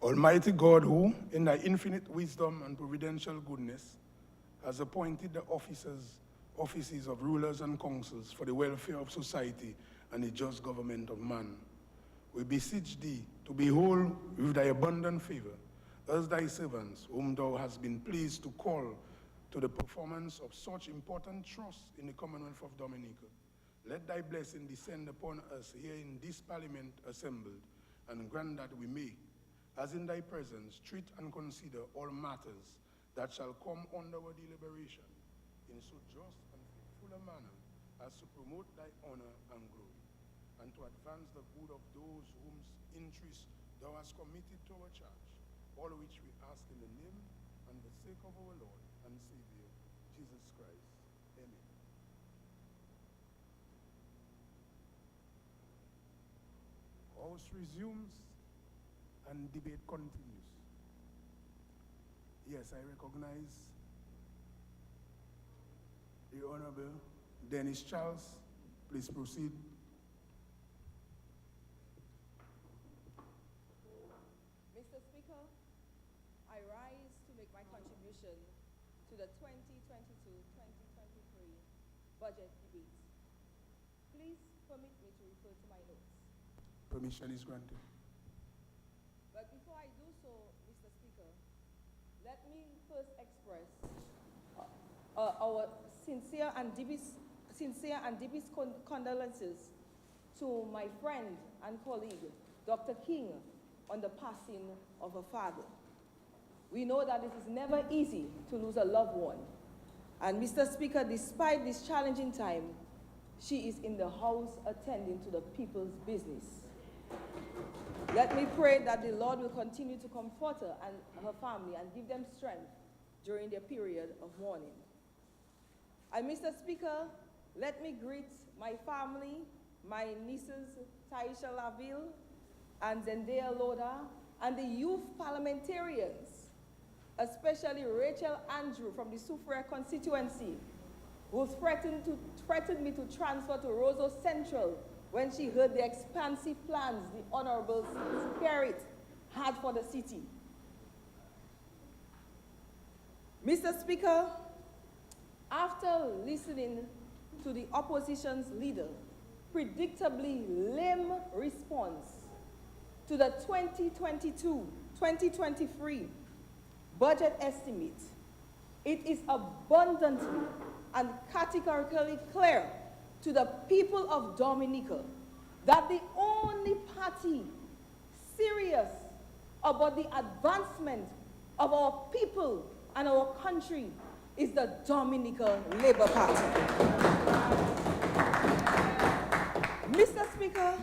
Almighty God, who, in thy infinite wisdom and providential goodness, has appointed the offices of rulers and councils for the welfare of society and the just government of man, we beseech thee to behold with thy abundant favor as thy servants, whom thou hast been pleased to call to the performance of such important trusts in the Commonwealth of Dominica. Let thy blessing descend upon us here in this parliament assembled, and grant that we may, as in thy presence, treat and consider all matters that shall come under our deliberation in so just and faithful a manner as to promote thy honor and glory, and to advance the good of those whose interest thou hast committed to our charge, all which we ask in the name and the sake of our Lord and Savior, Jesus Christ. Amen. House resumes and debate continues. Yes, I recognize the Honorable Dennis Charles. Please proceed. Mr. Speaker, I rise to make my contribution to the 2022-2023 budget debate. Please permit me to refer to my notes. Permission is granted. But before I do so, Mr. Speaker, let me first express our sincere and deepest condolences to my friend and colleague, Dr. King, on the passing of her father. We know that it is never easy to lose a loved one. And Mr. Speaker, despite this challenging time, she is in the house attending to the people's business. Let me pray that the Lord will continue to comfort her and her family and give them strength during their period of mourning. And Mr. Speaker, let me greet my family, my nieces, Taisha Laville and Zendaya Loda, and the youth parliamentarians, especially Rachel Andrew from the Soufriere constituency, who threatened me to transfer to Roseau Central when she heard the expansive plans the Honorable Spirit had for the city. Mr. Speaker, after listening to the opposition's leader, predictably lame response to the 2022-2023 budget estimate, it is abundantly and categorically clear to the people of Dominica that the only party serious about the advancement of our people and our country is the Dominica Labour Party. Mr. Speaker,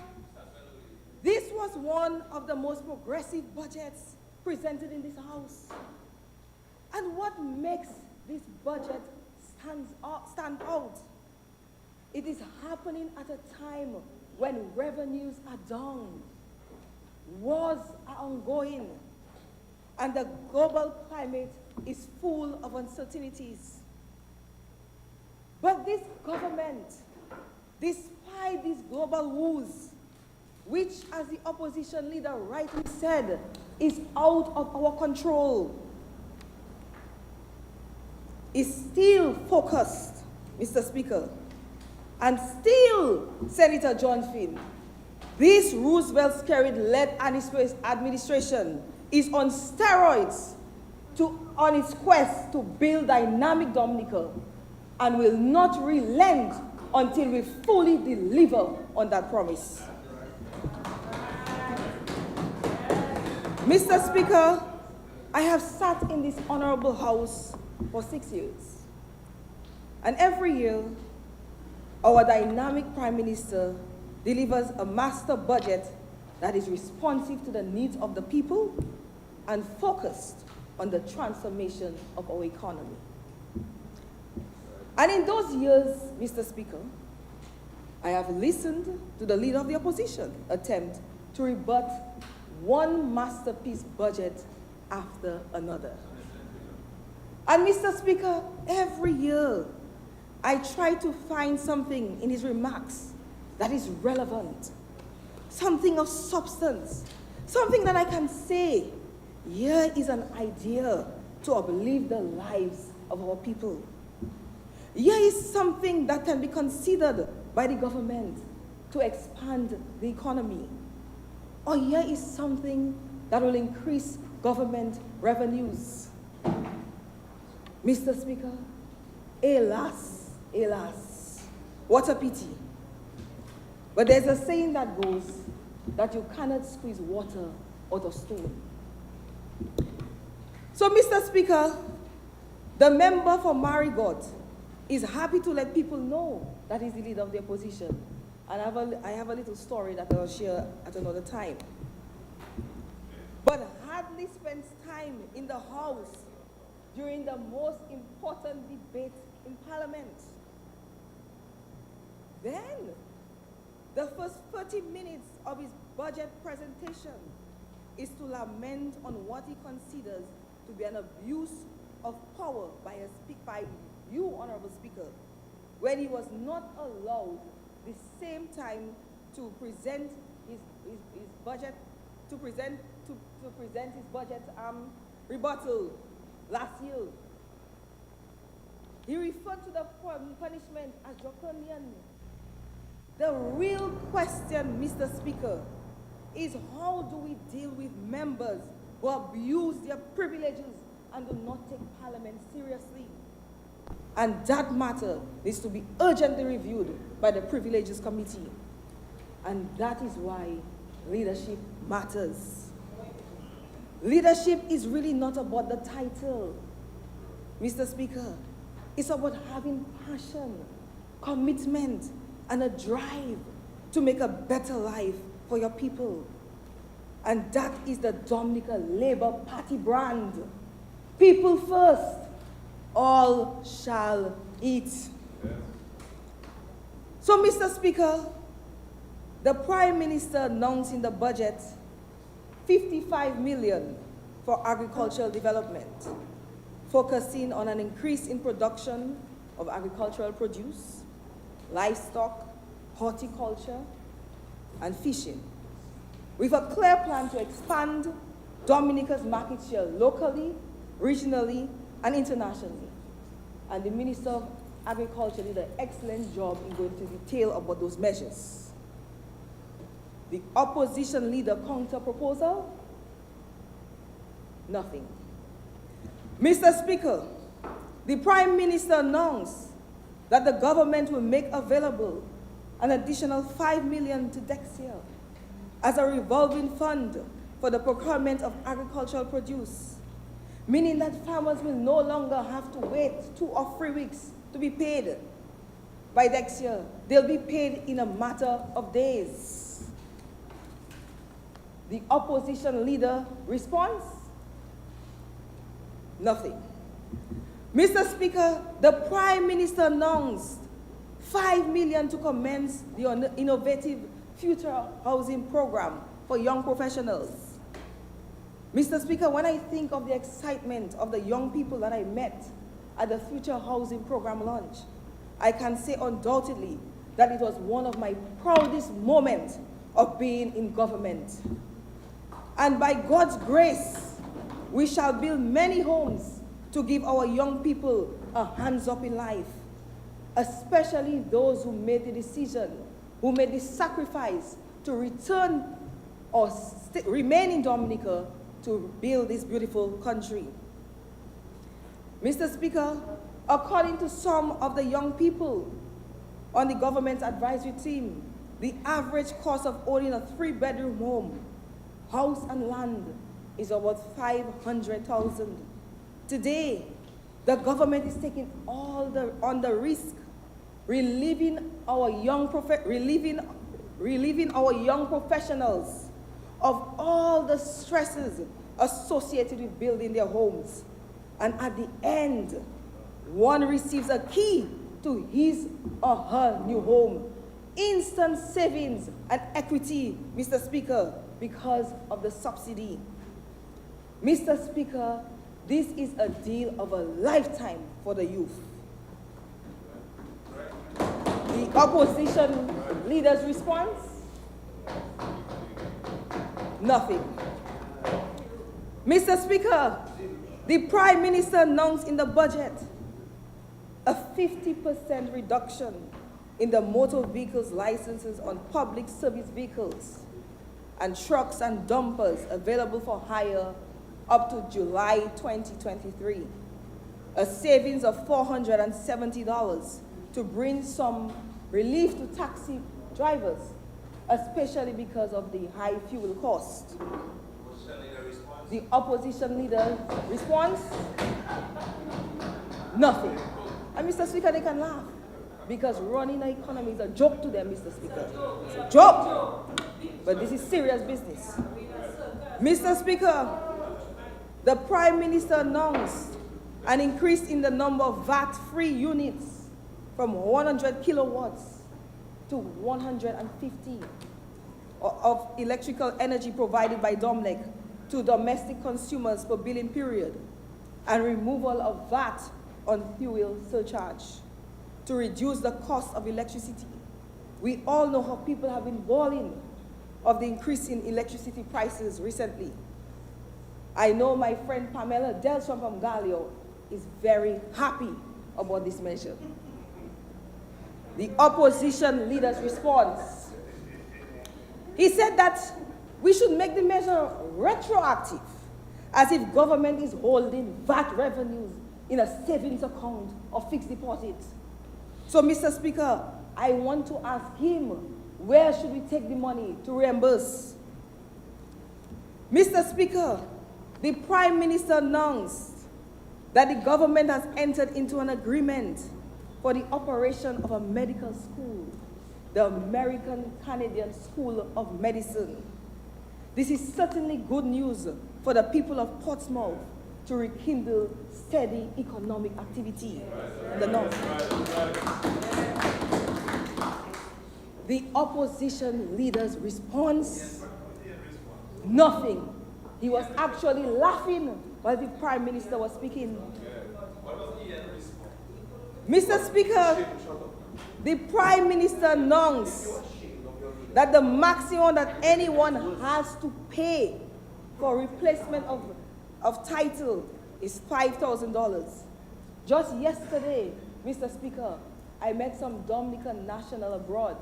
this was one of the most progressive budgets presented in this House. And what makes this budget stand out? It is happening at a time when revenues are down, wars are ongoing, and the global climate is full of uncertainties. But this government, despite these global woes, which, as the opposition leader rightly said, is out of our control, is still focused, Mr. Speaker, and still, Senator John Finn, this Roosevelt-Skerrit-led administration is on steroids on its quest to build dynamic Dominica and will not relent until we fully deliver on that promise. Mr. Speaker, I have sat in this honorable House for 6 years, and every year, our dynamic Prime Minister delivers a master budget that is responsive to the needs of the people and focused on the transformation of our economy. And in those years, Mr. Speaker, I have listened to the leader of the opposition attempt to rebut one masterpiece budget after another. And Mr. Speaker, every year, I try to find something in his remarks that is relevant, something of substance, something that I can say Here is an idea to uplift the lives of our people. Here is something that can be considered by the government to expand the economy. Or here is something that will increase government revenues. Mr. Speaker, alas, alas, what a pity. But there's a saying that goes that you cannot squeeze water out of stone. So, Mr. Speaker, the member for Marigot is happy to let people know that he's the leader of the opposition. And I have a little story that I'll share at another time. But hardly spends time in the House during the most important debate in Parliament. Then, the first 30 minutes of his budget presentation is to lament on what he considers to be an abuse of power by you, Honorable Speaker, when he was not allowed the same time to present his budget, to present his budget rebuttal last year. He referred to the punishment as draconian. The real question, Mr. Speaker, is how do we deal with members who abuse their privileges and do not take Parliament seriously? And that matter needs to be urgently reviewed by the Privileges Committee. And that is why leadership matters. Leadership is really not about the title, Mr. Speaker. It's about having passion, commitment, and a drive to make a better life for your people. And that is the Dominica Labour Party brand. People first, all shall eat. Yes. So, Mr. Speaker, the Prime Minister announced in the budget 55 million for agricultural development, focusing on an increase in production of agricultural produce, livestock, horticulture, and fishing, with a clear plan to expand Dominica's market share locally, regionally, and internationally. And the Minister of Agriculture did an excellent job in going into detail about those measures. The opposition leader counter proposal? Nothing. Mr. Speaker, the Prime Minister announced that the government will make available an additional $5 million to Dexia as a revolving fund for the procurement of agricultural produce, meaning that farmers will no longer have to wait 2 or 3 weeks to be paid by Dexia. They'll be paid in a matter of days. The opposition leader responds? Nothing. Mr. Speaker, the Prime Minister announced $5 million to commence the innovative Future Housing Program for young professionals. Mr. Speaker, when I think of the excitement of the young people that I met at the Future Housing Program launch, I can say undoubtedly that it was one of my proudest moments of being in government. And by God's grace, we shall build many homes to give our young people a hands up in life, especially those who made the decision, who made the sacrifice to return or remain in Dominica to build this beautiful country. Mr. Speaker, according to some of the young people on the government advisory team, the average cost of owning a 3-bedroom home, house and land, is about $500,000. Today, the government is taking on the risk, relieving our young professionals of all the stresses associated with building their homes. And at the end, one receives a key to his or her new home. Instant savings and equity, Mr. Speaker, because of the subsidy. Mr. Speaker, this is a deal of a lifetime for the youth. The opposition leader's response? Nothing. Mr. Speaker, the Prime Minister announced in the budget a 50% reduction in the motor vehicles licenses on public service vehicles and trucks and dumpers available for hire up to July 2023. A savings of $470 to bring some relief to taxi drivers, especially because of the high fuel cost. The opposition leader response? Nothing. And Mr. Speaker, they can laugh because running the economy is a joke to them, Mr. Speaker. It's a joke. But this is serious business. Mr. Speaker, the Prime Minister announced an increase in the number of VAT-free units from 100 kilowatts to 150 of electrical energy provided by DOMLEC to domestic consumers for billing period, and removal of VAT on fuel surcharge to reduce the cost of electricity. We all know how people have been bawling of the increase in electricity prices recently. I know my friend Pamela Delsham from Galio is very happy about this measure. The opposition leader's response. He said that we should make the measure retroactive, as if government is holding VAT revenues in a savings account or fixed deposits. So, Mr. Speaker, I want to ask him, where should we take the money to reimburse? Mr. Speaker, the Prime Minister announced that the government has entered into an agreement for the operation of a medical school, the American Canadian School of Medicine. This is certainly good news for the people of Portsmouth to rekindle steady economic activity in the north. The opposition leader's response? Nothing. He was actually laughing while the Prime Minister was speaking. Mr. Speaker, the Prime Minister announced that the maximum that anyone has to pay for replacement of title is $5,000. Just yesterday, Mr. Speaker, I met some Dominican nationals abroad,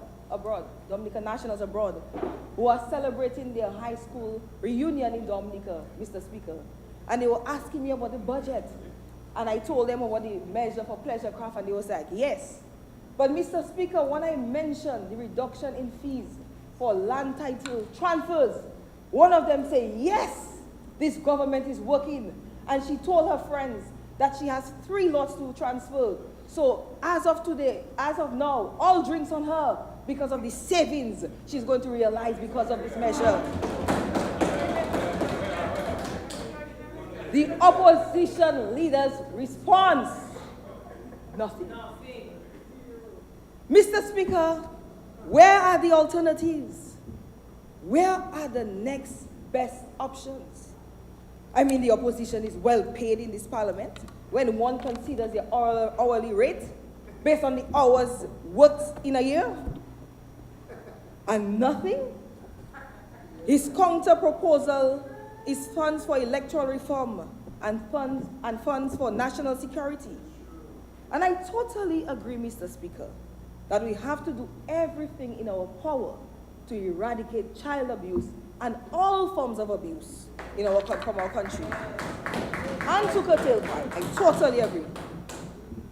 who are celebrating their high school reunion in Dominica, Mr. Speaker. And they were asking me about the budget. And I told them about the measure for pleasure craft, and they was like, yes. But Mr. Speaker, when I mentioned the reduction in fees for land title transfers, one of them said, yes, this government is working. And she told her friends that she has 3 lots to transfer. So as of today, as of now, all drinks on her because of the savings she's going to realize because of this measure. The opposition leader's response? Nothing. Mr. Speaker, where are the alternatives? Where are the next best options? I mean, the opposition is well paid in this parliament when one considers the hourly rate based on the hours worked in a year. And nothing? His counter proposal is funds for electoral reform and funds for national security. And I totally agree, Mr. Speaker, that we have to do everything in our power to eradicate child abuse and all forms of abuse from our country. And to curtail crime, I totally agree.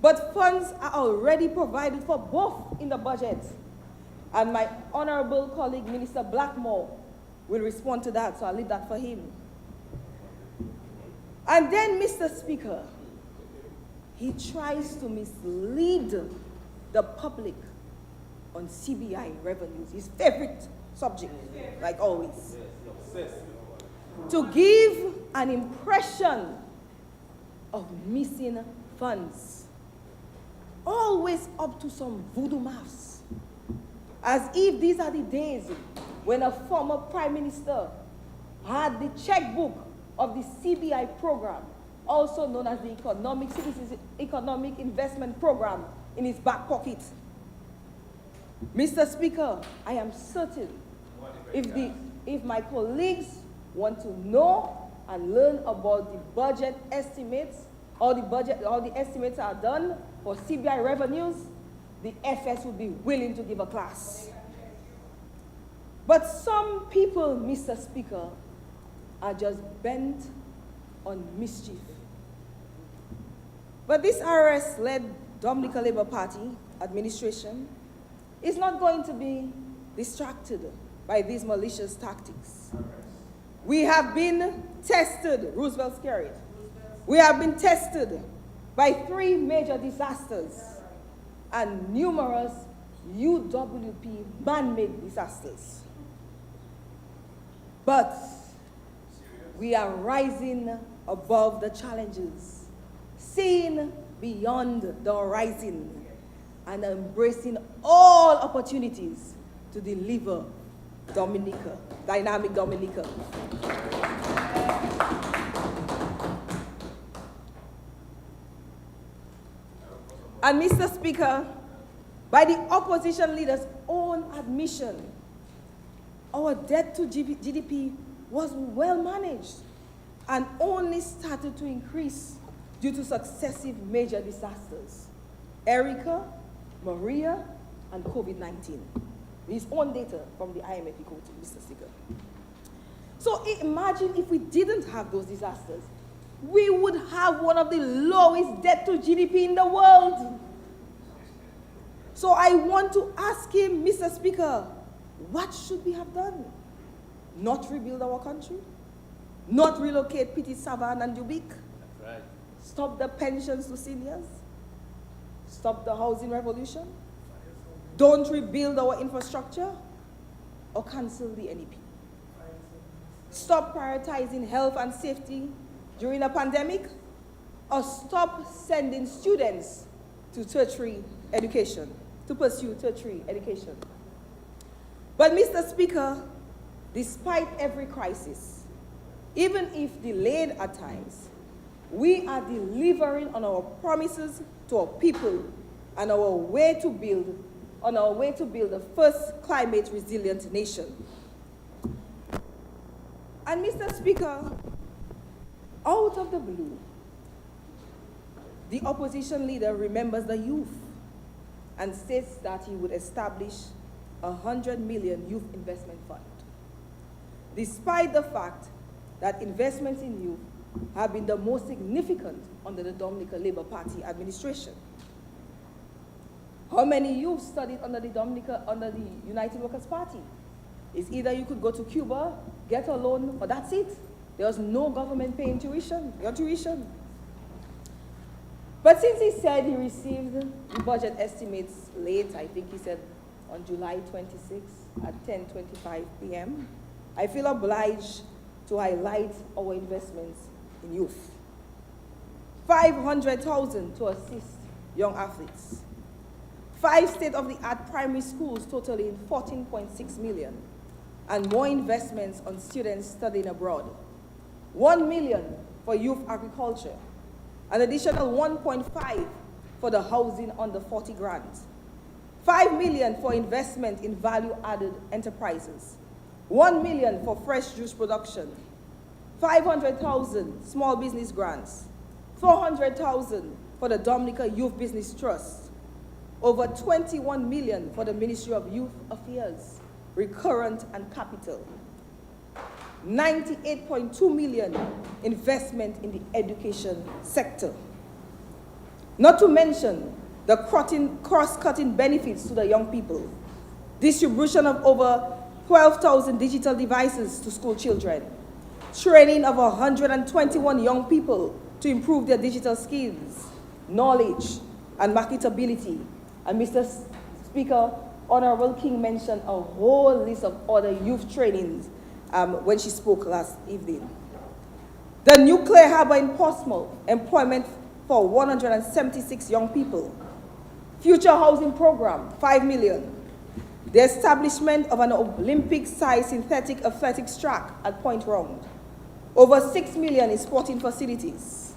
But funds are already provided for both in the budget. And my honorable colleague, Minister Blackmore, will respond to that, so I'll leave that for him. And then, Mr. Speaker, he tries to mislead the public on CBI revenues, his favorite subject, like always. To give an impression of missing funds, always up to some voodoo maths, as if these are the days when a former Prime Minister had the checkbook of the CBI program, also known as the Economic Investment Program, in his back pocket. Mr. Speaker, I am certain if my colleagues want to know and learn about the budget estimates, all the estimates are done for CBI revenues, the FS would be willing to give a class. But some people, Mr. Speaker, are just bent on mischief. But this RS-led Dominica Labour Party administration is not going to be distracted by these malicious tactics. We have been tested, Roosevelt Skerritt. We have been tested by 3 major disasters and numerous UWP man-made disasters. But we are rising above the challenges, seeing beyond the horizon, and embracing all opportunities to deliver Dominica, dynamic Dominica. And Mr. Speaker, by the opposition leader's own admission, our debt to GDP was well managed and only started to increase due to successive major disasters: Erica, Maria, and COVID-19. His own data from the IMF he quoted, Mr. Speaker. So imagine if we didn't have those disasters, we would have one of the lowest debt to GDP in the world. So I want to ask him, Mr. Speaker, what should we have done? Not rebuild our country? Not relocate Petit Savan and Ubik? Right. Stop the pensions to seniors? Stop the housing revolution? Don't rebuild our infrastructure? Or cancel the NEP? Stop prioritizing health and safety during a pandemic? Or stop sending students to tertiary education, to pursue tertiary education? But Mr. Speaker, despite every crisis, even if delayed at times, we are delivering on our promises to our people and on our way to build the first climate resilient nation. And Mr. Speaker, out of the blue, the opposition leader remembers the youth and states that he would establish a 100 million youth investment fund, despite the fact that investments in youth have been the most significant under the Dominica Labour Party administration. How many youth studied under the United Workers' Party? It's either you could go to Cuba, get a loan, or that's it. There was no government paying your tuition. But since he said he received the budget estimates late, I think he said on July 26 at 10:25 p.m., I feel obliged to highlight our investments in youth. 500,000 to assist young athletes. 5 state-of-the-art primary schools totaling 14.6 million, and more investments on students studying abroad. 1 million for youth agriculture, an additional 1.5 for the housing under 40 grants. 5 million for investment in value-added enterprises. 1 million for fresh juice production. 500,000 small business grants. 400,000 for the Dominica Youth Business Trust. Over 21 million for the Ministry of Youth Affairs, recurrent and capital. 98.2 million investment in the education sector. Not to mention the cross-cutting benefits to the young people. Distribution of over 12,000 digital devices to school children. Training of 121 young people to improve their digital skills, knowledge, and marketability. And Mr. Speaker, Honorable King mentioned a whole list of other youth trainings when she spoke last evening. The nuclear harbor in Portsmouth, employment for 176 young people. Future housing program, 5 million. The establishment of an Olympic-sized synthetic athletics track at Point Round. Over 6 million in sporting facilities.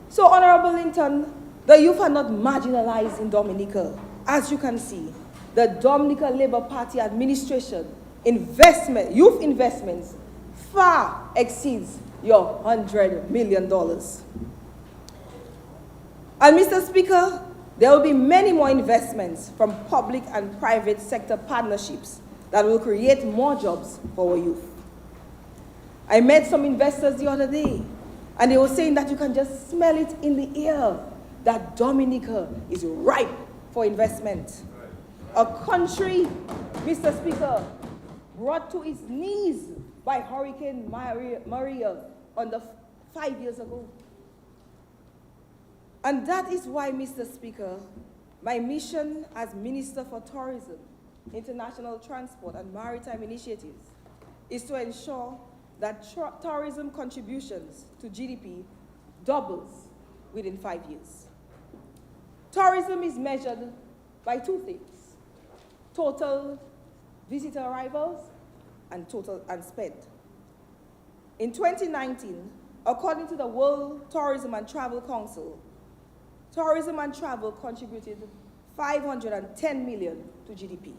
So, Honorable Linton, the youth are not marginalized in Dominica. As you can see, the Dominica Labour Party administration youth investments far exceeds your $100 million. And Mr. Speaker, there will be many more investments from public and private sector partnerships that will create more jobs for our youth. I met some investors the other day, and they were saying that you can just smell it in the air, that Dominica is ripe for investment. A country, Mr. Speaker, brought to its knees by Hurricane Maria under 5 years ago. And that is why, Mr. Speaker, my mission as Minister for Tourism, International Transport and Maritime Initiatives is to ensure that tourism contributions to GDP doubles within 5 years. Tourism is measured by two things: total visitor arrivals and total spend. In 2019, according to the World Tourism and Travel Council, tourism and travel contributed $510 million to GDP.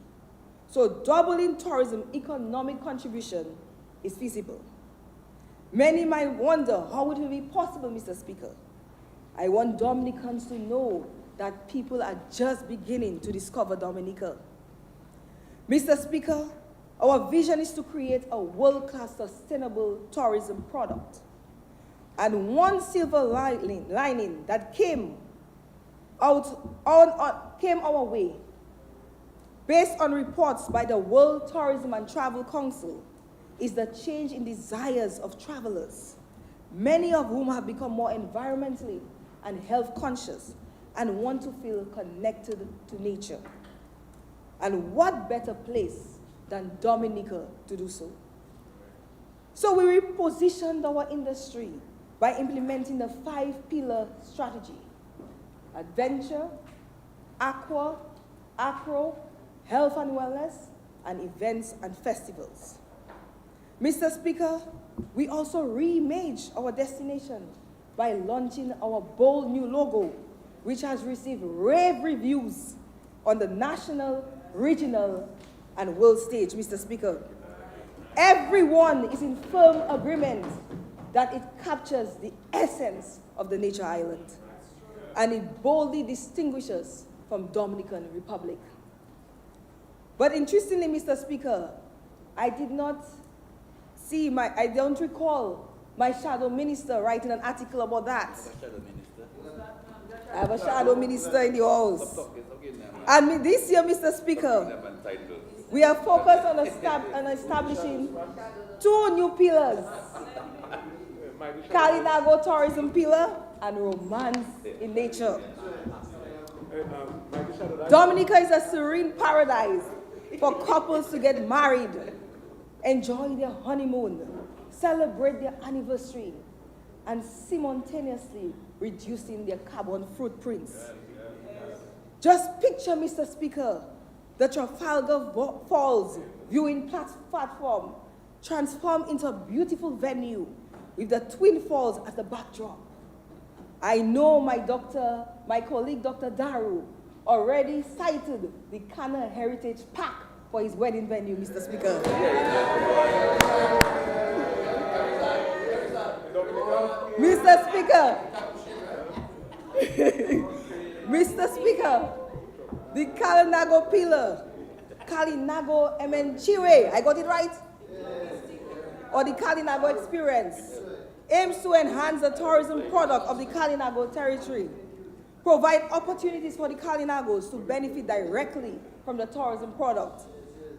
So doubling tourism economic contribution is feasible. Many might wonder, how would it be possible, Mr. Speaker? I want Dominicans to know that people are just beginning to discover Dominica. Mr. Speaker, our vision is to create a world-class sustainable tourism product. And one silver lining that came our way, based on reports by the World Tourism and Travel Council, is the change in desires of travelers, many of whom have become more environmentally and health conscious and want to feel connected to nature. And what better place than Dominica to do so? So we repositioned our industry by implementing the 5-pillar strategy: adventure, aqua, acro, health and wellness, and events and festivals. Mr. Speaker, we also reimaged our destination by launching our bold new logo, which has received rave reviews on the national, regional, and world stage, Mr. Speaker. Everyone is in firm agreement that it captures the essence of the nature island, and it boldly distinguishes from Dominican Republic. But interestingly, Mr. Speaker, I don't recall my shadow minister writing an article about that. I have a shadow minister in the house. And this year, Mr. Speaker, we are focused on establishing 2 new pillars: Kalinago Tourism Pillar and Romance in Nature. Dominica is a serene paradise for couples to get married, enjoy their honeymoon, celebrate their anniversary, and simultaneously reducing their carbon footprints. Just picture, Mr. Speaker, the Trafalgar Falls viewing platform transformed into a beautiful venue with the Twin Falls as the backdrop. I know my colleague, Dr. Daru, already cited the Kana Heritage Park for his wedding venue, Mr. Speaker. Mr. Speaker, Mr. Speaker, the Kalinago Pillar, Kalinago Emenchire, I got it right? Or the Kalinago Experience, aims to enhance the tourism product of the Kalinago territory, provide opportunities for the Kalinagos to benefit directly from the tourism product,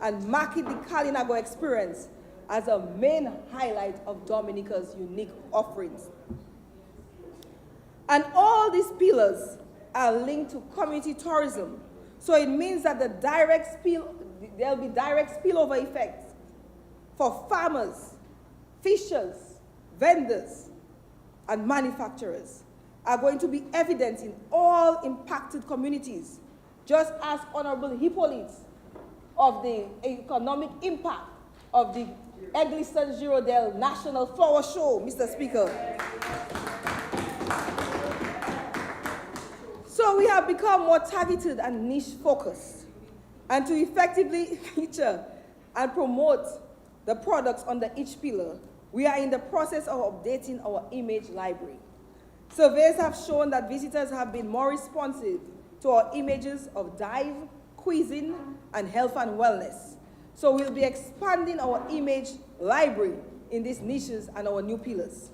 and market the Kalinago Experience as a main highlight of Dominica's unique offerings. And all these pillars are linked to community tourism, so it means that there'll be direct spillover effects for farmers, fishers, vendors, and manufacturers are going to be evident in all impacted communities, just as Honorable Hippolyte of the economic impact of the Egliston Girondale National Flower Show, Mr. Speaker. So we have become more targeted and niche focused, and to effectively feature and promote the products under each pillar, we are in the process of updating our image library. Surveys have shown that visitors have been more responsive to our images of dive, cuisine, and health and wellness. So we'll be expanding our image library in these niches and our new pillars.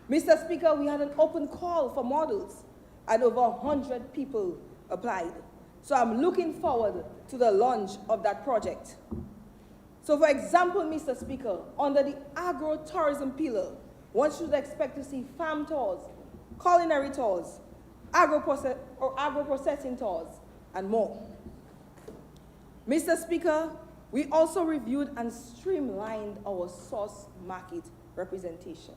Mr. Speaker, we had an open call for models, and over 100 people applied. So I'm looking forward to the launch of that project. So for example, Mr. Speaker, under the agro-tourism pillar, one should expect to see farm tours, culinary tours, agro-processing tours, and more. Mr. Speaker, we also reviewed and streamlined our source market representation.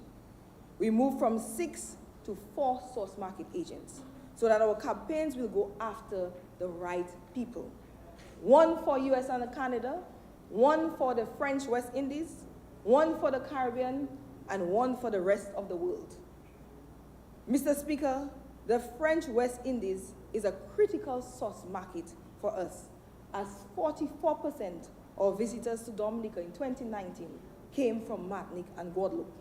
We moved from 6 to 4 source market agents so that our campaigns will go after the right people. One for US and Canada, one for the French West Indies, one for the Caribbean, and one for the rest of the world. Mr. Speaker, the French West Indies is a critical source market for us, as 44% of visitors to Dominica in 2019 came from Martinique and Guadeloupe.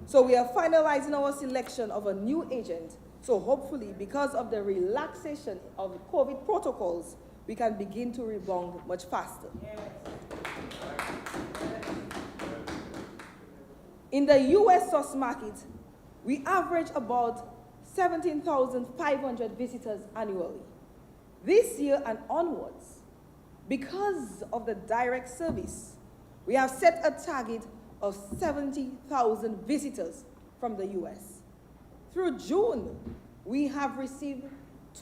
So we are finalizing our selection of a new agent, so hopefully because of the relaxation of the COVID protocols, we can begin to rebound much faster. In the US source market, we average about 17,500 visitors annually. This year and onwards, because of the direct service, we have set a target of 70,000 visitors from the US. Through June, we have received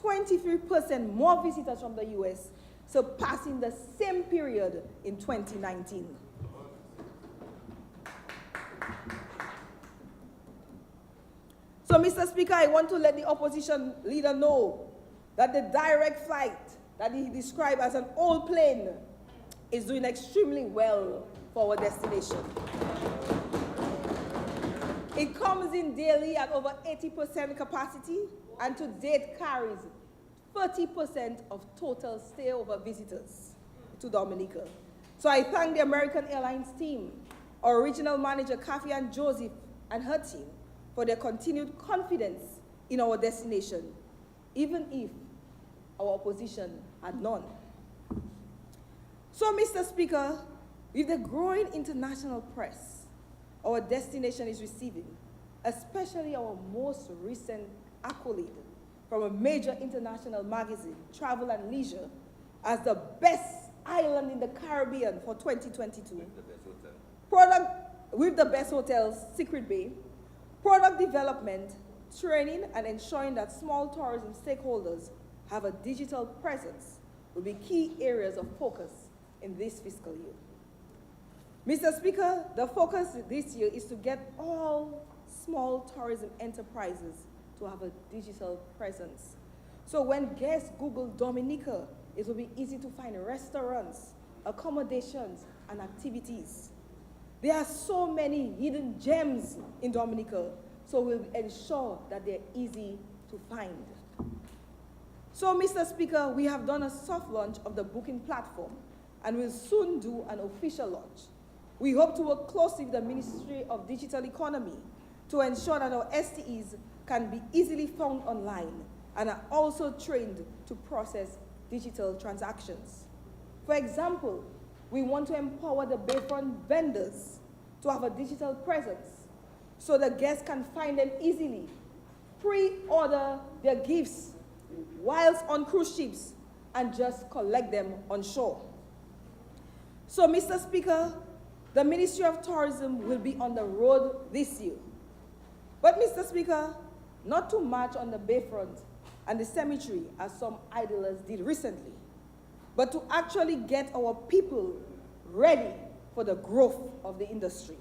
23% more visitors from the US, surpassing the same period in 2019. So, Mr. Speaker, I want to let the opposition leader know that the direct flight that he described as an old plane is doing extremely well for our destination. It comes in daily at over 80% capacity, and to date carries 30% of total stayover visitors to Dominica. So I thank the American Airlines team, our regional manager, Kathy and Joseph, and her team for their continued confidence in our destination, even if our opposition had none. So, Mr. Speaker, with the growing international press our destination is receiving, especially our most recent accolade from a major international magazine, Travel and Leisure, as the best island in the Caribbean for 2022. With the best hotels, Secret Bay, product development, training, and ensuring that small tourism stakeholders have a digital presence will be key areas of focus in this fiscal year. Mr. Speaker, the focus this year is to get all small tourism enterprises to have a digital presence. So when guests Google Dominica, it will be easy to find restaurants, accommodations, and activities. There are so many hidden gems in Dominica, so we'll ensure that they're easy to find. So, Mr. Speaker, we have done a soft launch of the booking platform, and we'll soon do an official launch. We hope to work closely with the Ministry of Digital Economy to ensure that our STEs can be easily found online and are also trained to process digital transactions. For example, we want to empower the Bayfront vendors to have a digital presence so the guests can find them easily, pre-order their gifts whilst on cruise ships, and just collect them on shore. So, Mr. Speaker, the Ministry of Tourism will be on the road this year. But, Mr. Speaker, not to march on the Bayfront and the cemetery as some idlers did recently, but to actually get our people ready for the growth of the industry.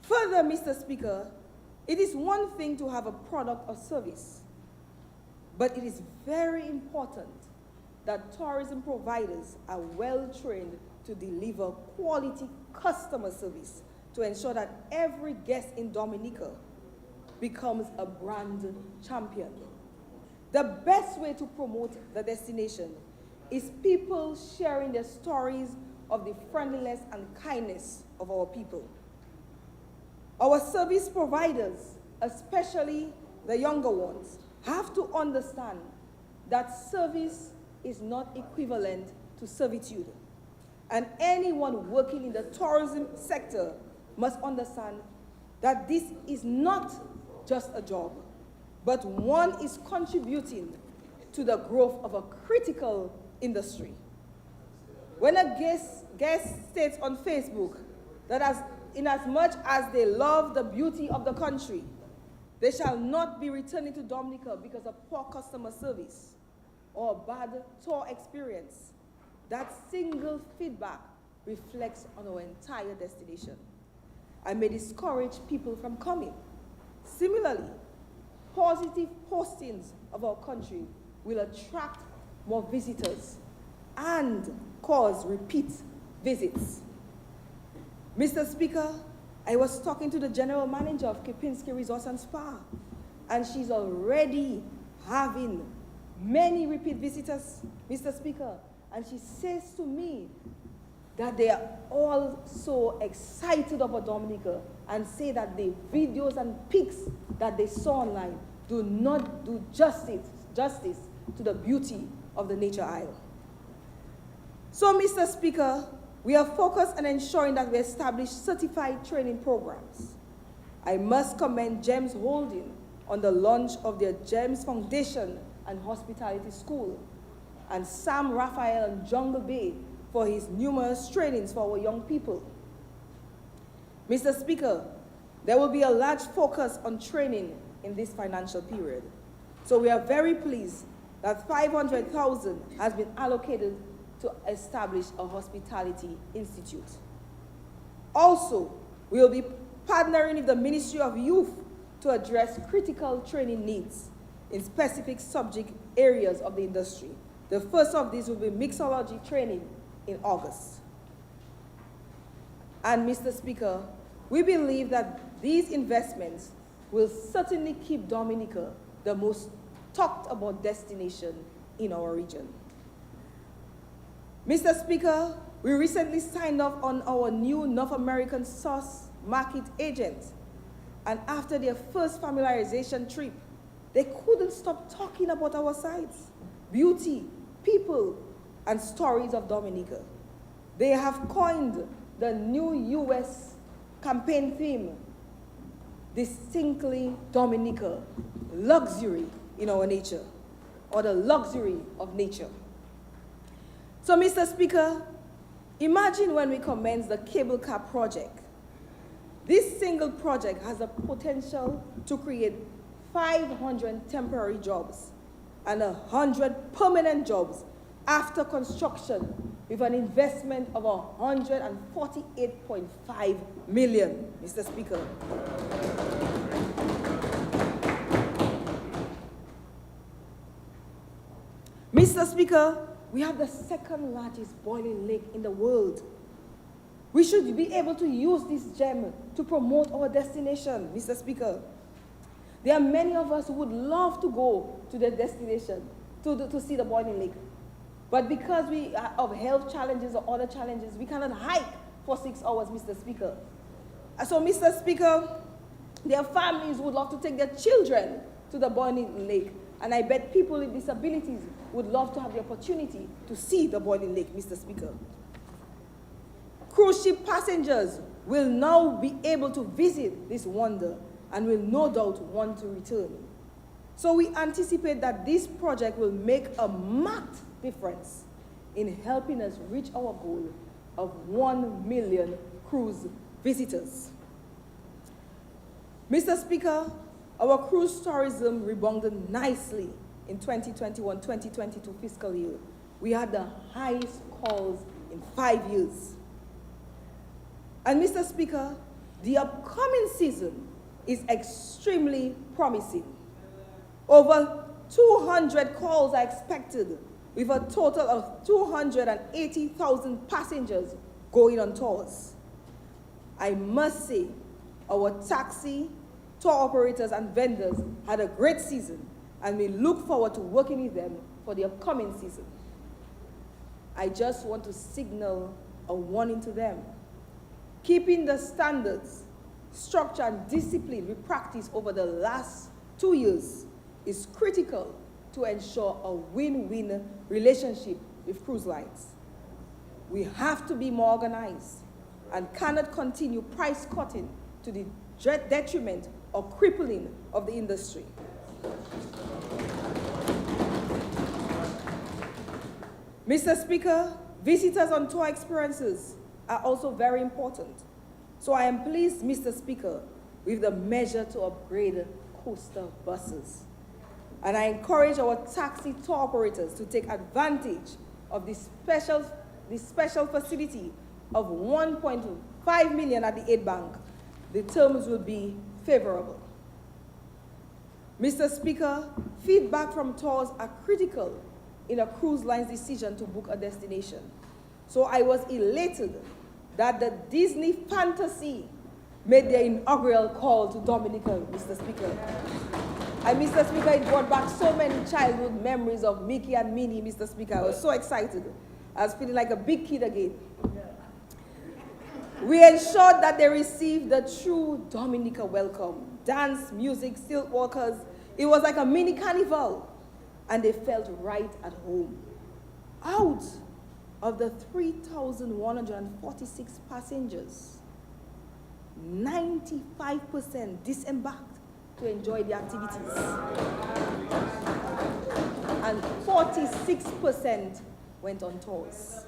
Further, Mr. Speaker, it is one thing to have a product or service, but it is very important that tourism providers are well trained to deliver quality customer service to ensure that every guest in Dominica becomes a brand champion. The best way to promote the destination is people sharing their stories of the friendliness and kindness of our people. Our service providers, especially the younger ones, have to understand that service is not equivalent to servitude. And anyone working in the tourism sector must understand that this is not just a job, but one is contributing to the growth of a critical industry. When a guest states on Facebook that inasmuch as they love the beauty of the country, they shall not be returning to Dominica because of poor customer service or a bad tour experience, that single feedback reflects on our entire destination and may discourage people from coming. Similarly, positive postings of our country will attract more visitors and cause repeat visits. Mr. Speaker, I was talking to the general manager of Kempinski Resorts and Spa, and she's already having many repeat visitors, Mr. Speaker, and she says to me that they are all so excited about Dominica and say that the videos and pics that they saw online do not do justice to the beauty of the nature isle. So, Mr. Speaker, we are focused on ensuring that we establish certified training programs. I must commend GEMS Holding on the launch of their GEMS Foundation and Hospitality School, and Sam Raphael and Jungle Bay for his numerous trainings for our young people. Mr. Speaker, there will be a large focus on training in this financial period. So we are very pleased that $500,000 has been allocated to establish a hospitality institute. Also, we will be partnering with the Ministry of Youth to address critical training needs in specific subject areas of the industry. The first of these will be mixology training in August. And Mr. Speaker, we believe that these investments will certainly keep Dominica the most talked about destination in our region. Mr. Speaker, we recently signed off on our new North American sauce market agent, and after their first familiarization trip, they couldn't stop talking about our sites, beauty, people, and stories of Dominica. They have coined the new U.S. campaign theme, distinctly Dominica, luxury in our nature, or the luxury of nature. So, Mr. Speaker, imagine when we commence the cable car project. This single project has the potential to create 500 temporary jobs and 100 permanent jobs after construction, with an investment of $148.5 million, Mr. Speaker. Mr. Speaker, we have the second largest boiling lake in the world. We should be able to use this gem to promote our destination, Mr. Speaker. There are many of us who would love to go to the destination to see the boiling lake. But because we of health challenges or other challenges, we cannot hike for 6 hours, Mr. Speaker. So, Mr. Speaker, their families would love to take their children to the boiling lake. And I bet people with disabilities would love to have the opportunity to see the boiling lake, Mr. Speaker. Cruise ship passengers will now be able to visit this wonder and will no doubt want to return. So we anticipate that this project will make a marked difference in helping us reach our goal of 1 million cruise visitors. Mr. Speaker, our cruise tourism rebounded nicely in 2021-2022 fiscal year. We had the highest calls in 5 years. And Mr. Speaker, the upcoming season is extremely promising. Over 200 calls are expected, with a total of 280,000 passengers going on tours. I must say, our taxi, tour operators, and vendors had a great season, and we look forward to working with them for the upcoming season. I just want to signal a warning to them. Keeping the standards structure, and discipline we practiced over the last 2 years is critical to ensure a win-win relationship with cruise lines. We have to be more organized and cannot continue price cutting to the detriment or crippling of the industry. Mr. Speaker, visitors on tour experiences are also very important. So I am pleased, Mr. Speaker, with the measure to upgrade coaster buses. And I encourage our taxi tour operators to take advantage of this special facility of 1.5 million at the Aid Bank. The terms will be favorable. Mr. Speaker, feedback from tours are critical in a cruise line's decision to book a destination. So I was elated that the Disney Fantasy made their inaugural call to Dominica, Mr. Speaker. And Mr. Speaker, it brought back so many childhood memories of Mickey and Minnie, Mr. Speaker. I was so excited. I was feeling like a big kid again. We ensured that they received the true Dominica welcome. Dance, music, silk walkers. It was like a mini carnival. And they felt right at home. Out of the 3,146 passengers, 95% disembarked to enjoy the activities. And 46% went on tours.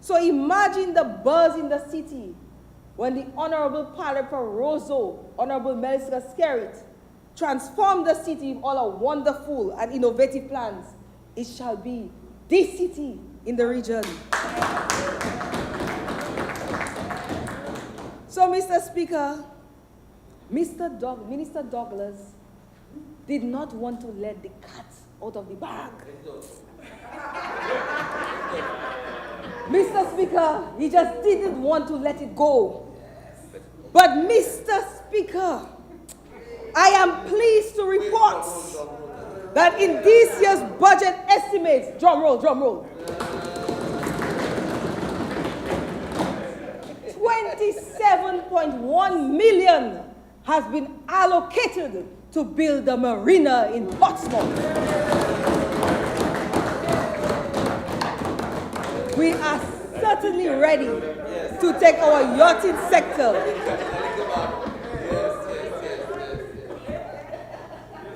So imagine the buzz in the city when the Honorable Pilot Rosso, Honorable Melissa Skerritt, transformed the city with all our wonderful and innovative plans. It shall be this city in the region. So, Mr. Speaker, Minister Douglas did not want to let the cat out of the bag. Mr. Speaker, he just didn't want to let it go. But Mr. Speaker, I am pleased to report that in this year's budget estimates, drum roll, 27.1 million has been allocated to build a marina in Portsmouth. We are certainly ready to take our yachting sector.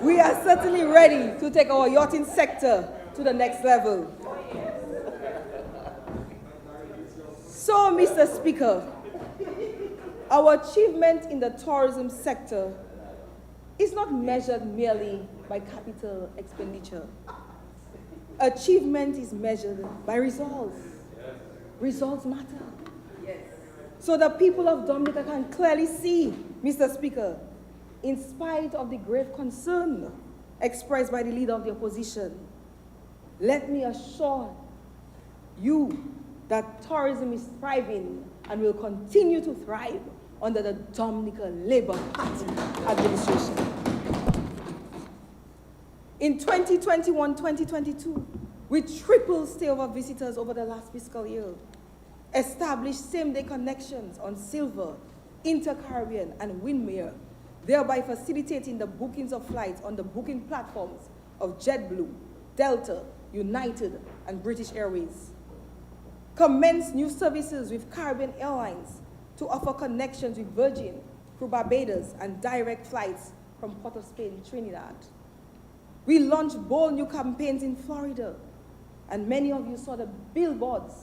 We are certainly ready to take our yachting sector to the next level. So, Mr. Speaker, our achievement in the tourism sector is not measured merely by capital expenditure. Achievement is measured by results. Results matter. So the people of Dominica can clearly see, Mr. Speaker, in spite of the grave concern expressed by the leader of the opposition, let me assure you that tourism is thriving and will continue to thrive under the Dominica Labour Party administration. In 2021-2022, we tripled stayover visitors over the last fiscal year, established same-day connections on Silver, Inter-Caribbean, and Windmere, thereby facilitating the bookings of flights on the booking platforms of JetBlue, Delta, United, and British Airways. Commenced new services with Caribbean Airlines to offer connections with Virgin through Barbados and direct flights from Port of Spain, Trinidad. We launched bold new campaigns in Florida, and many of you saw the billboards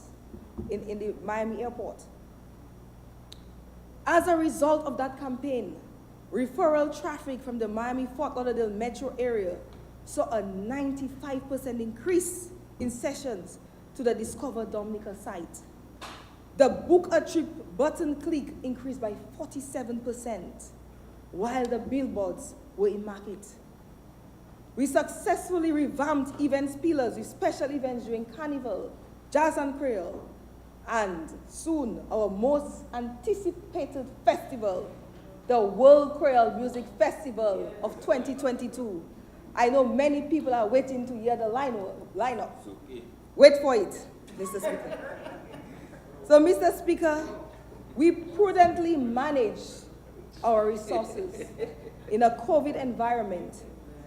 in the Miami airport. As a result of that campaign, referral traffic from the Miami-Fort Lauderdale metro area saw a 95% increase in sessions to the Discover Dominica site. The book a trip button click increased by 47%, while the billboards were in market. We successfully revamped events pillars with special events during Carnival, Jazz and Creole, and soon our most anticipated festival, the World Creole Music Festival of 2022. I know many people are waiting to hear the lineup. Wait for it, Mr. Speaker. So, Mr. Speaker, we prudently managed our resources in a COVID environment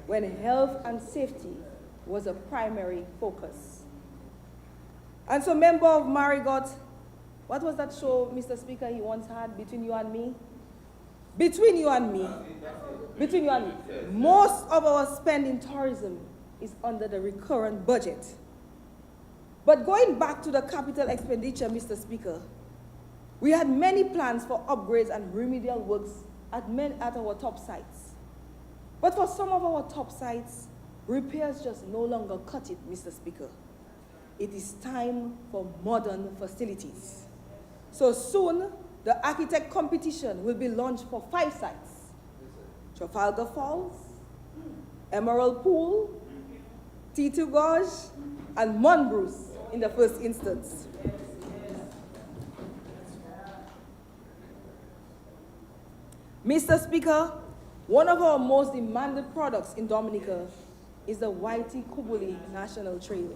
when health and safety was a primary focus. And so, member of Marigot, what was that show, Mr. Speaker, he once had, Between You and Me? Between You and Me. Between You and Me. Most of our spend in tourism is under the recurrent budget. But going back to the capital expenditure, Mr. Speaker, we had many plans for upgrades and remedial works at our top sites. But for some of our top sites, repairs just no longer cut it, Mr. Speaker. It is time for modern facilities. So soon, the architect competition will be launched for 5 sites: Trafalgar Falls, Emerald Pool, T2 Gorge, and Monbruce in the first instance. Mr. Speaker, one of our most demanded products in Dominica is the Whitey Kubuli National Trail.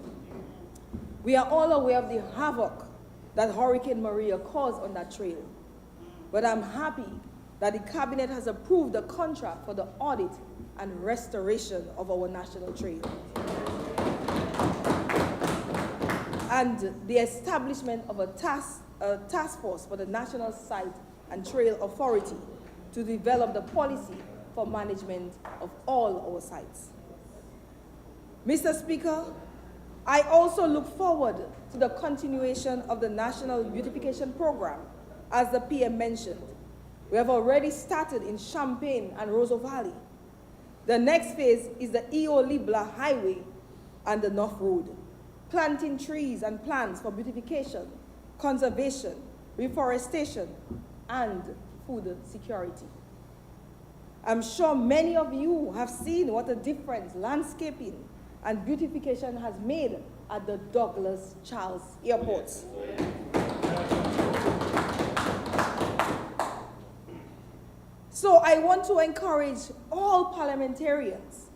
We are all aware of the havoc that Hurricane Maria caused on that trail. But I'm happy that the Cabinet has approved the contract for the audit and restoration of our national trail, and the establishment of a task force for the National Site and Trail Authority to develop the policy for management of all our sites. Mr. Speaker, I also look forward to the continuation of the National Beautification Program, as the PM mentioned. We have already started in Champaign and Roseau Valley. The next phase is the EO Libla Highway and the North Road, planting trees and plants for beautification, conservation, reforestation, and food security. I'm sure many of you have seen what a difference landscaping and beautification has made at the Douglas Charles Airport. So I want to encourage all parliamentarians,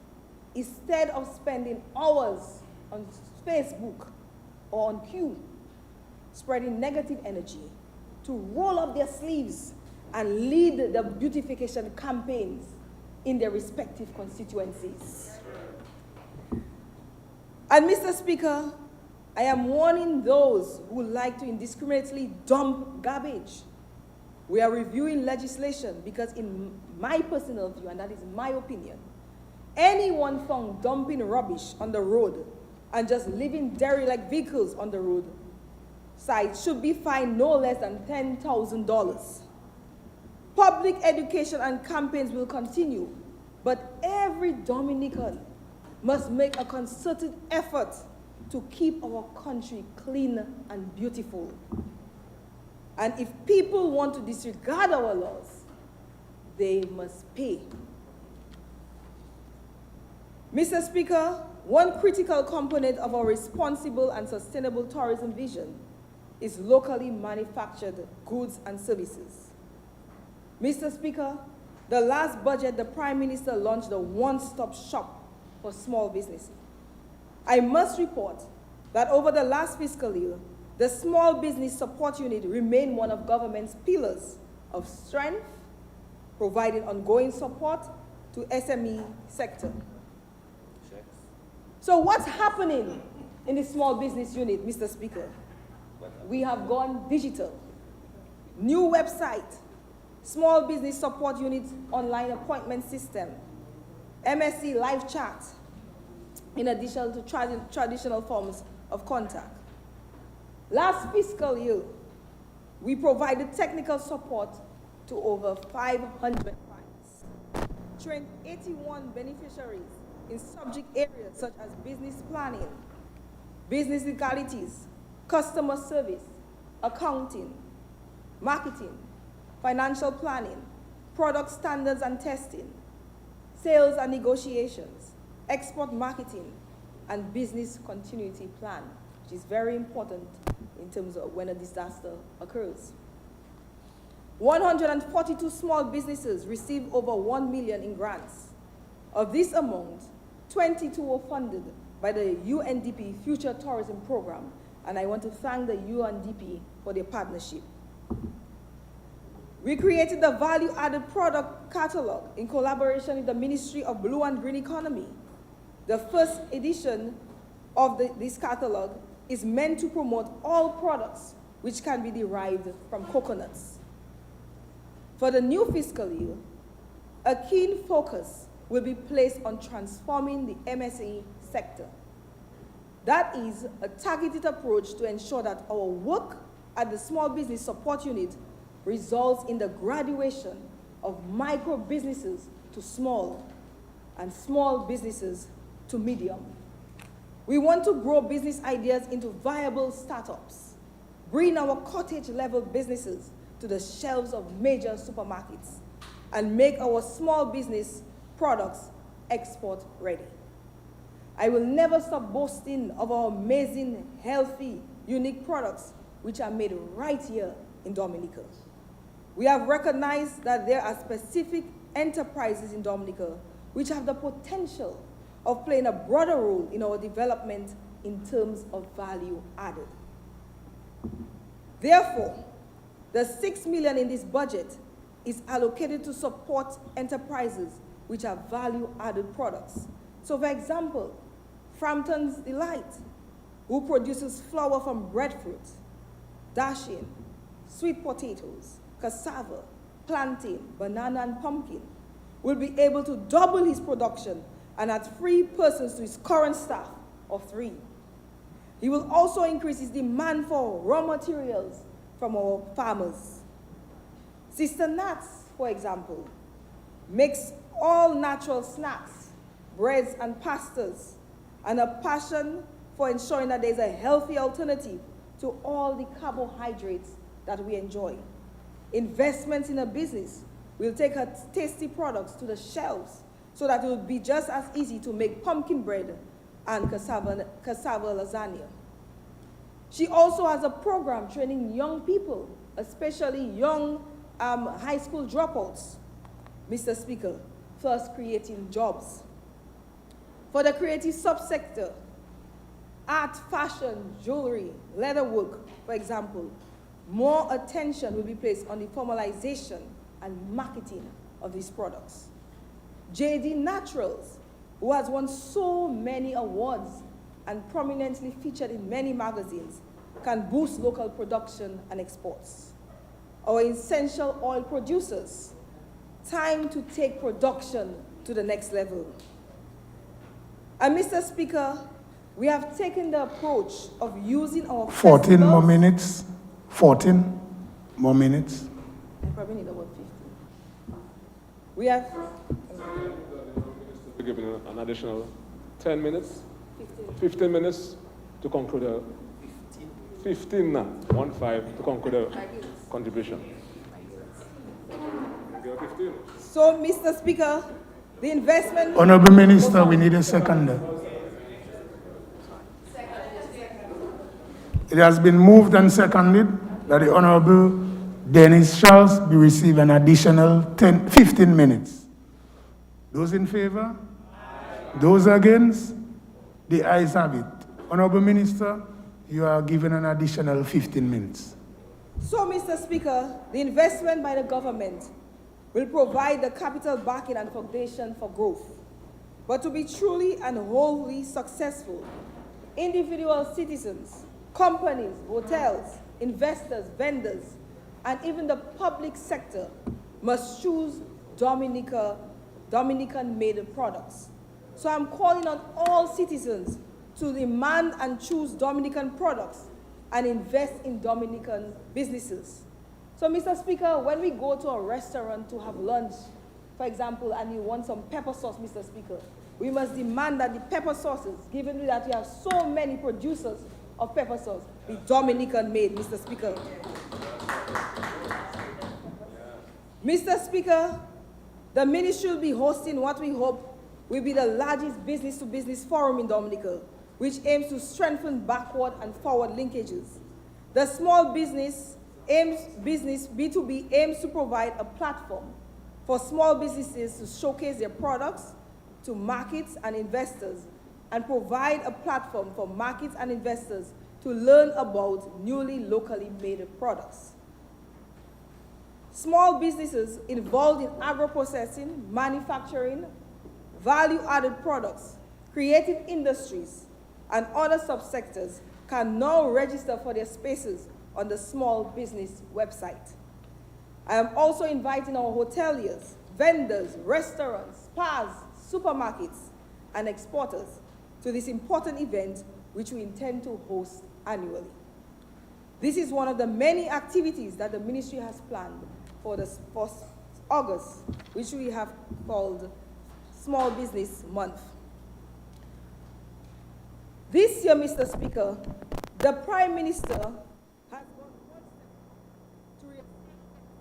instead of spending hours on Facebook or on Q, spreading negative energy, to roll up their sleeves and lead the beautification campaigns in their respective constituencies. And Mr. Speaker, I am warning those who like to indiscriminately dump garbage. We are reviewing legislation because, in my personal view, and that is my opinion, anyone found dumping rubbish on the road and just leaving derelict vehicles on the road side should be fined no less than $10,000. Public education and campaigns will continue, but every Dominican must make a concerted effort to keep our country clean and beautiful. And if people want to disregard our laws, they must pay. Mr. Speaker, one critical component of our responsible and sustainable tourism vision is locally manufactured goods and services. Mr. Speaker, the last budget, the Prime Minister launched a one-stop shop for small businesses. I must report that over the last fiscal year, the Small Business Support Unit remained one of government's pillars of strength, providing ongoing support to SME sector. So what's happening in the Small Business Unit, Mr. Speaker? We have gone digital. New website, Small Business Support Unit online appointment system, MSC live chat, in addition to traditional forms of contact. Last fiscal year, we provided technical support to over 500 clients, trained 81 beneficiaries in subject areas such as business planning, business legalities, customer service, accounting, marketing, financial planning, product standards and testing, sales and negotiations, export marketing, and business continuity plan, which is very important in terms of when a disaster occurs. 142 small businesses received over $1 million in grants. Of this amount, 22 were funded by the UNDP Future Tourism Program, and I want to thank the UNDP for their partnership. We created the value-added product catalog in collaboration with the Ministry of Blue and Green Economy. The first edition of this catalog is meant to promote all products which can be derived from coconuts. For the new fiscal year, a keen focus will be placed on transforming the MSME sector. That is a targeted approach to ensure that our work at the Small Business Support Unit results in the graduation of micro businesses to small and small businesses to medium. We want to grow business ideas into viable startups, bring our cottage-level businesses to the shelves of major supermarkets, and make our small business products export ready. I will never stop boasting of our amazing, healthy, unique products which are made right here in Dominica. We have recognized that there are specific enterprises in Dominica which have the potential of playing a broader role in our development in terms of value added. Therefore, the $6 million in this budget is allocated to support enterprises which have value-added products. So for example, Frampton's Delight, who produces flour from breadfruit, dasheen, sweet potatoes, cassava, plantain, banana, and pumpkin, will be able to double his production and add 3 persons to his current staff of 3. He will also increase his demand for raw materials from our farmers. Sister Nats, for example, makes all natural snacks, breads, and pastas, and a passion for ensuring that there's a healthy alternative to all the carbohydrates that we enjoy. Investments in a business will take her tasty products to the shelves so that it will be just as easy to make pumpkin bread and cassava lasagna. She also has a program training young people, especially young high school dropouts, Mr. Speaker, first creating jobs. For the creative subsector, art, fashion, jewelry, leatherwork, for example, more attention will be placed on the formalization and marketing of these products. JD Naturals, who has won so many awards and prominently featured in many magazines, can boost local production and exports. Our essential oil producers, time to take production to the next level. And Mr. Speaker, we have taken the approach of using our 14 more minutes. 14 more minutes. I probably need about 15. We have We're giving an additional 10 minutes, 15 minutes to conclude a 15 now, 1-5 to conclude a contribution. So, Mr. Speaker, the investment... Honorable Minister, we need a seconder. It has been moved and seconded that the Honorable Dennis Charles be received an additional 15 minutes. Those in favor? Aye. Those against? The ayes have it. Honorable Minister, you are given an additional 15 minutes. So, Mr. Speaker, the investment by the government will provide the capital backing and foundation for growth. But to be truly and wholly successful, individual citizens, companies, hotels, investors, vendors, and even the public sector must choose Dominican-made products. So I'm calling on all citizens to demand and choose Dominican products and invest in Dominican businesses. So, Mr. Speaker, when we go to a restaurant to have lunch, for example, and you want some pepper sauce, Mr. Speaker, we must demand that the pepper sauces, given that we have so many producers of pepper sauce, be Dominican-made, Mr. Speaker. Mr. Speaker, the ministry will be hosting what we hope will be the largest business-to-business forum in Dominica, which aims to strengthen backward and forward linkages. The small business B2B aims to provide a platform for small businesses to showcase their products to markets and investors, and provide a platform for markets and investors to learn about newly locally made products. small businesses involved in agro-processing, manufacturing, value-added products, creative industries, and other subsectors can now register for their spaces on the Small Business website. I am also inviting our hoteliers, vendors, restaurants, spas, supermarkets, and exporters to this important event which we intend to host annually. This is one of the many activities that the ministry has planned for August, which we have called Small Business Month. This year, Mr. Speaker, the Prime Minister has gone one step to reaffirm the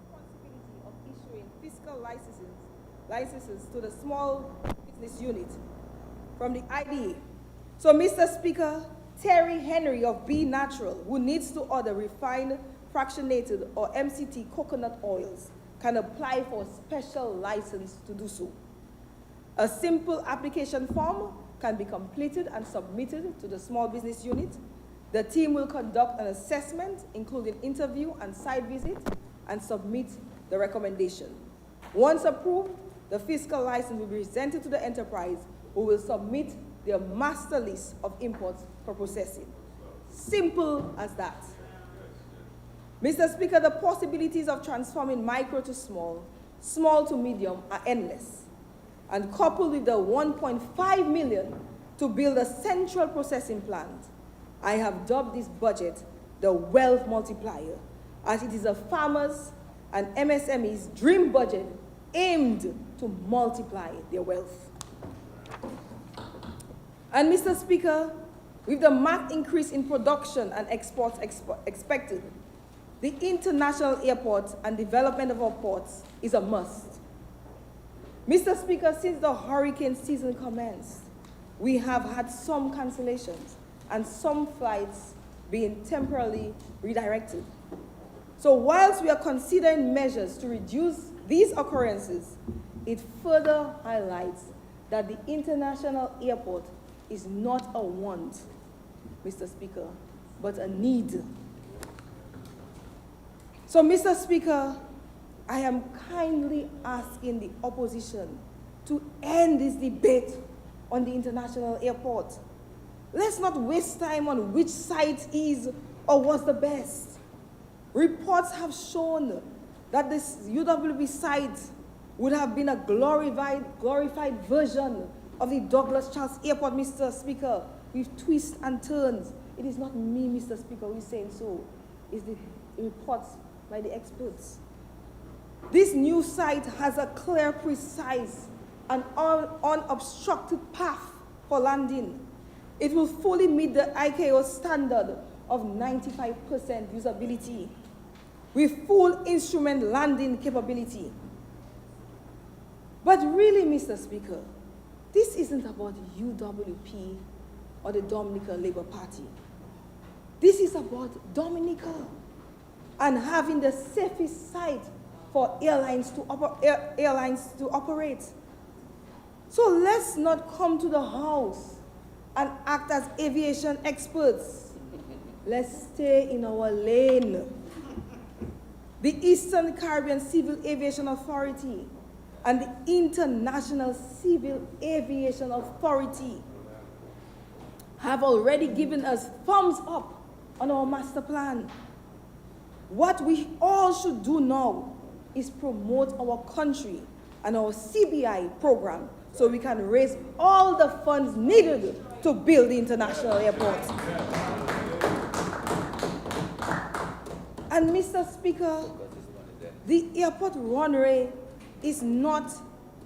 responsibility of issuing fiscal licenses to the Small Business Unit from the IDA. So, Mr. Speaker, Terry Henry of B Natural, who needs to order refined, fractionated, or MCT coconut oils, can apply for a special license to do so. A simple application form can be completed and submitted to the Small Business Unit. The team will conduct an assessment, including interview and site visit, and submit the recommendation. Once approved, the fiscal license will be presented to the enterprise, who will submit their master list of imports for processing. Simple as that. Mr. Speaker, the possibilities of transforming micro to small, small to medium are endless. And coupled with the 1.5 million to build a central processing plant, I have dubbed this budget the wealth multiplier, as it is a farmers and MSMEs' dream budget aimed to multiply their wealth. And Mr. Speaker, with the marked increase in production and exports expected, the international airport and development of our ports is a must. Mr. Speaker, since the hurricane season commenced, we have had some cancellations and some flights being temporarily redirected. So whilst we are considering measures to reduce these occurrences, it further highlights that the international airport is not a want, Mr. Speaker, but a need. So, Mr. Speaker, I am kindly asking the opposition to end this debate on the international airport. Let's not waste time on which site is or was the best. Reports have shown that this UWP site would have been a glorified version of the Douglas Charles Airport, Mr. Speaker, with twists and turns. It is not me, Mr. Speaker, who is saying so. It's the reports by the experts. This new site has a clear, precise, and unobstructed path for landing. It will fully meet the ICAO standard of 95% usability with full instrument landing capability. But really, Mr. Speaker, this isn't about UWP or the Dominica Labour Party. This is about Dominica and having the safest site for airlines to operate. So let's not come to the house and act as aviation experts. Let's stay in our lane. The Eastern Caribbean Civil Aviation Authority and the International Civil Aviation Authority have already given us thumbs up on our master plan. What we all should do now is promote our country and our CBI program so we can raise all the funds needed to build the international airport. And Mr. Speaker, the airport runway is not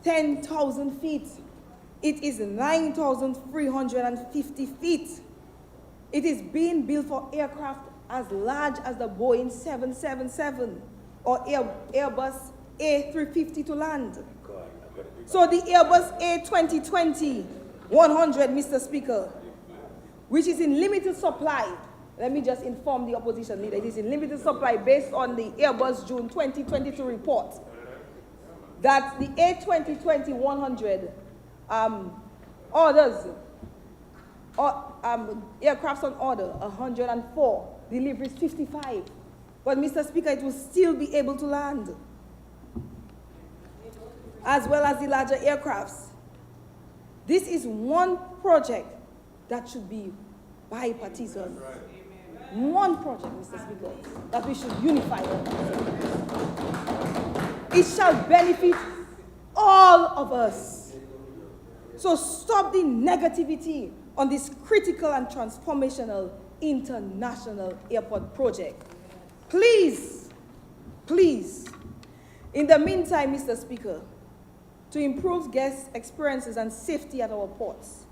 10,000 feet. It is 9,350 feet. It is being built for aircraft as large as the Boeing 777 or Airbus A350 to land. So the Airbus A220-100, Mr. Speaker, which is in limited supply. Let me just inform the opposition leader. It is in limited supply based on the Airbus June 2022 report that the A220-100 orders, aircrafts on order, 104, deliveries 55. But Mr. Speaker, it will still be able to land. as well as the larger aircrafts. This is one project that should be bipartisan. One project, Mr. Speaker, that we should unify on. It shall benefit all of us. So stop the negativity on this critical and transformational international airport project. Please, please. In the meantime, Mr. Speaker, to improve guest experiences and safety at our ports,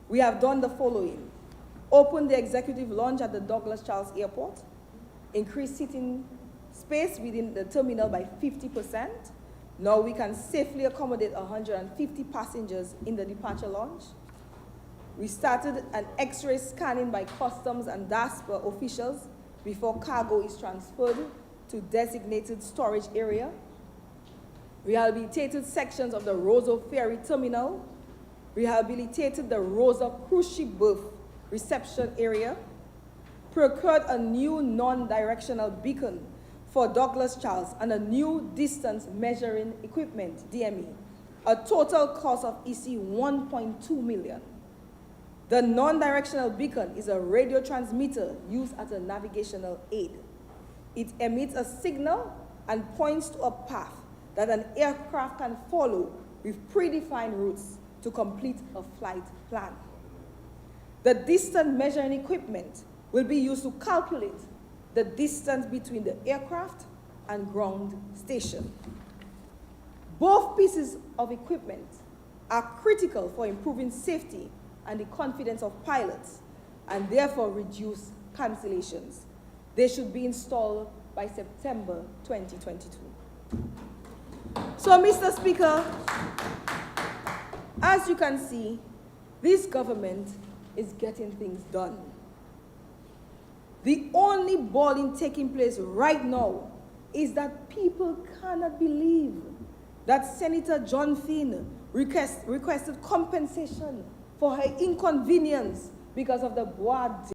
we have done the following. Open the executive lounge at the Douglas Charles Airport, increase seating space within the terminal by 50%. Now we can safely accommodate 150 passengers in the departure lounge. We started an X-ray scanning by customs and DASPA officials before cargo is transferred to designated storage area. Rehabilitated sections of the Roseau Ferry Terminal, rehabilitated the Rosa cruise ship berth reception area, procured a new non-directional beacon for Douglas Charles and a new distance measuring equipment, DME, a total cost of EC 1.2 million. The non-directional beacon is a radio transmitter used as a navigational aid. It emits a signal and points to a path that an aircraft can follow with predefined routes to complete a flight plan. The distance measuring equipment will be used to calculate the distance between the aircraft and ground station. Both pieces of equipment are critical for improving safety and the confidence of pilots, and therefore reduce cancellations. They should be installed by September 2022. So, Mr. Speaker, as you can see, this government is getting things done. The only balling taking place right now is that people cannot believe that Senator John Thien requested compensation for her inconvenience because of the Bois